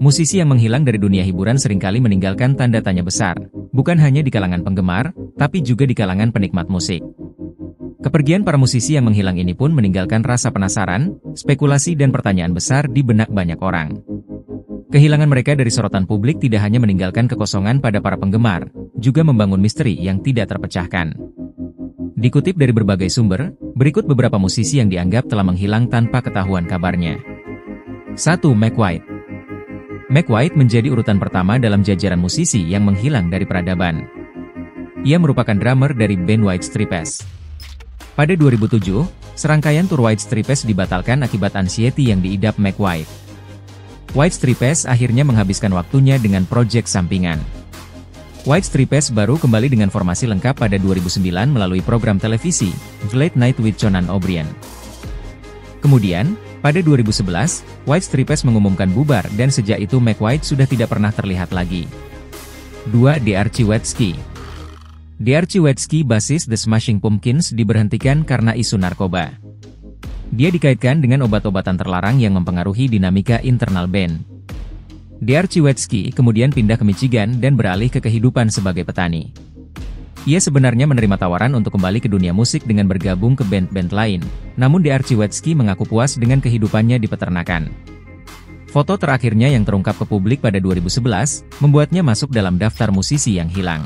Musisi yang menghilang dari dunia hiburan seringkali meninggalkan tanda tanya besar, bukan hanya di kalangan penggemar, tapi juga di kalangan penikmat musik. Kepergian para musisi yang menghilang ini pun meninggalkan rasa penasaran, spekulasi dan pertanyaan besar di benak banyak orang. Kehilangan mereka dari sorotan publik tidak hanya meninggalkan kekosongan pada para penggemar, juga membangun misteri yang tidak terpecahkan. Dikutip dari berbagai sumber, berikut beberapa musisi yang dianggap telah menghilang tanpa ketahuan kabarnya. 1. Mac White. Mac White menjadi urutan pertama dalam jajaran musisi yang menghilang dari peradaban. Ia merupakan drummer dari band White Stripes. Pada 2007, serangkaian tur White Stripes dibatalkan akibat anxiety yang diidap Mac White. White Stripes akhirnya menghabiskan waktunya dengan proyek sampingan. White Stripes baru kembali dengan formasi lengkap pada 2009 melalui program televisi, Late Night with Conan O'Brien. Kemudian, pada 2011, White Stripes mengumumkan bubar dan sejak itu Mac White sudah tidak pernah terlihat lagi. 2. D'Arcy Wretzky. D'Arcy Wretzky, basis The Smashing Pumpkins, diberhentikan karena isu narkoba. Dia dikaitkan dengan obat-obatan terlarang yang mempengaruhi dinamika internal band. D'Arcy Wretzky kemudian pindah ke Michigan dan beralih ke kehidupan sebagai petani. Ia sebenarnya menerima tawaran untuk kembali ke dunia musik dengan bergabung ke band-band lain, namun D'Arcy Wretzky mengaku puas dengan kehidupannya di peternakan. Foto terakhirnya yang terungkap ke publik pada 2011, membuatnya masuk dalam daftar musisi yang hilang.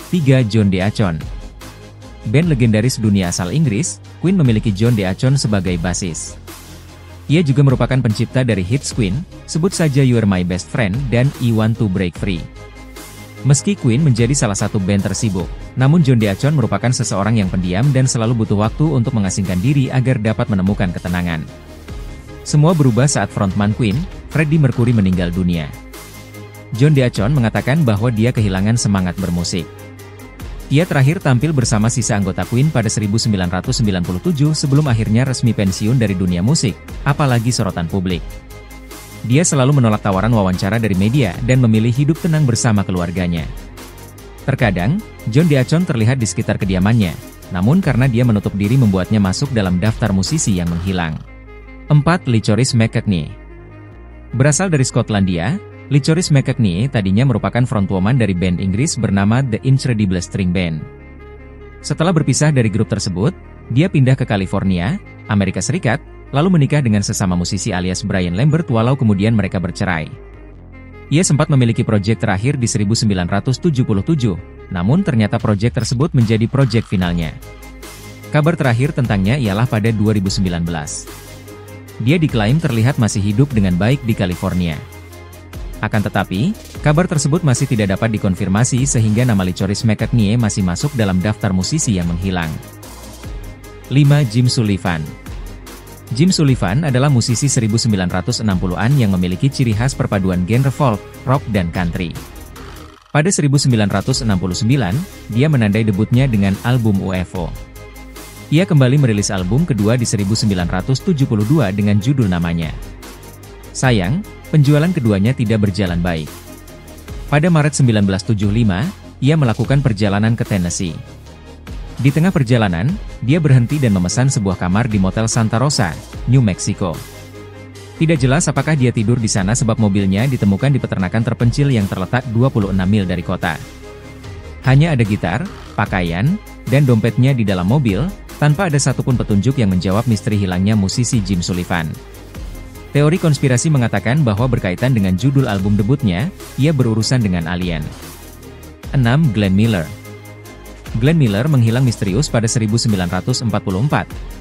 3. John Deacon. Band legendaris dunia asal Inggris, Queen memiliki John Deacon sebagai basis. Ia juga merupakan pencipta dari hits Queen, sebut saja You Are My Best Friend dan I Want to Break Free. Meski Queen menjadi salah satu band tersibuk, namun John Deacon merupakan seseorang yang pendiam dan selalu butuh waktu untuk mengasingkan diri agar dapat menemukan ketenangan. Semua berubah saat frontman Queen, Freddie Mercury, meninggal dunia. John Deacon mengatakan bahwa dia kehilangan semangat bermusik. Ia terakhir tampil bersama sisa anggota Queen pada 1997 sebelum akhirnya resmi pensiun dari dunia musik, apalagi sorotan publik. Dia selalu menolak tawaran wawancara dari media dan memilih hidup tenang bersama keluarganya. Terkadang, John Deacon terlihat di sekitar kediamannya, namun karena dia menutup diri membuatnya masuk dalam daftar musisi yang menghilang. 4. Lee Choris McCartney. Berasal dari Skotlandia, Lee Choris McCartney tadinya merupakan frontwoman dari band Inggris bernama The Incredible String Band. Setelah berpisah dari grup tersebut, dia pindah ke California, Amerika Serikat, lalu menikah dengan sesama musisi alias Brian Lambert walau kemudian mereka bercerai. Ia sempat memiliki proyek terakhir di 1977, namun ternyata proyek tersebut menjadi proyek finalnya. Kabar terakhir tentangnya ialah pada 2019. Dia diklaim terlihat masih hidup dengan baik di California. Akan tetapi, kabar tersebut masih tidak dapat dikonfirmasi sehingga nama Lee Choris McCartney masih masuk dalam daftar musisi yang menghilang. 5. Jim Sullivan. Jim Sullivan adalah musisi 1960-an yang memiliki ciri khas perpaduan genre folk, rock dan country. Pada 1969, dia menandai debutnya dengan album UFO. Ia kembali merilis album kedua di 1972 dengan judul namanya. Sayang, penjualan keduanya tidak berjalan baik. Pada Maret 1975, ia melakukan perjalanan ke Tennessee. Di tengah perjalanan, dia berhenti dan memesan sebuah kamar di Motel Santa Rosa, New Mexico. Tidak jelas apakah dia tidur di sana sebab mobilnya ditemukan di peternakan terpencil yang terletak 26 mil dari kota. Hanya ada gitar, pakaian, dan dompetnya di dalam mobil, tanpa ada satupun petunjuk yang menjawab misteri hilangnya musisi Jim Sullivan. Teori konspirasi mengatakan bahwa berkaitan dengan judul album debutnya, ia berurusan dengan alien. 6. Glenn Miller. Glenn Miller menghilang misterius pada 1944,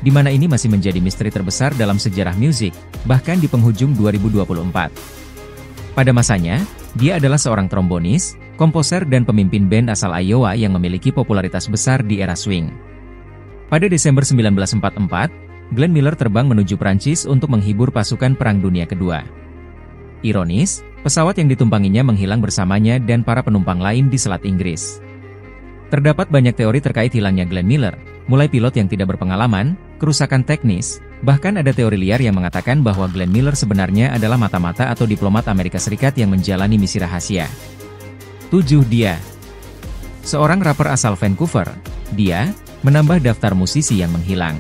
di mana ini masih menjadi misteri terbesar dalam sejarah musik, bahkan di penghujung 2024. Pada masanya, dia adalah seorang trombonis, komposer dan pemimpin band asal Iowa yang memiliki popularitas besar di era swing. Pada Desember 1944, Glenn Miller terbang menuju Prancis untuk menghibur pasukan Perang Dunia Kedua. Ironis, pesawat yang ditumpanginya menghilang bersamanya dan para penumpang lain di Selat Inggris. Terdapat banyak teori terkait hilangnya Glenn Miller, mulai pilot yang tidak berpengalaman, kerusakan teknis, bahkan ada teori liar yang mengatakan bahwa Glenn Miller sebenarnya adalah mata-mata atau diplomat Amerika Serikat yang menjalani misi rahasia. 7. Dia. Seorang rapper asal Vancouver, dia menambah daftar musisi yang menghilang.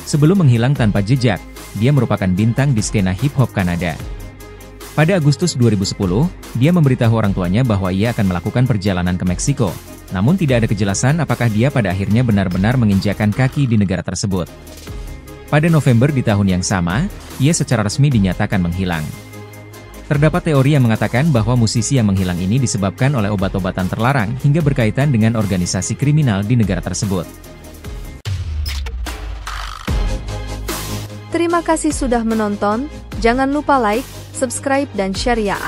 Sebelum menghilang tanpa jejak, dia merupakan bintang di skena hip-hop Kanada. Pada Agustus 2010, dia memberitahu orang tuanya bahwa ia akan melakukan perjalanan ke Meksiko, namun tidak ada kejelasan apakah dia pada akhirnya benar-benar menginjakkan kaki di negara tersebut. Pada November di tahun yang sama, ia secara resmi dinyatakan menghilang. Terdapat teori yang mengatakan bahwa musisi yang menghilang ini disebabkan oleh obat-obatan terlarang hingga berkaitan dengan organisasi kriminal di negara tersebut. Terima kasih sudah menonton, jangan lupa like, subscribe dan share ya.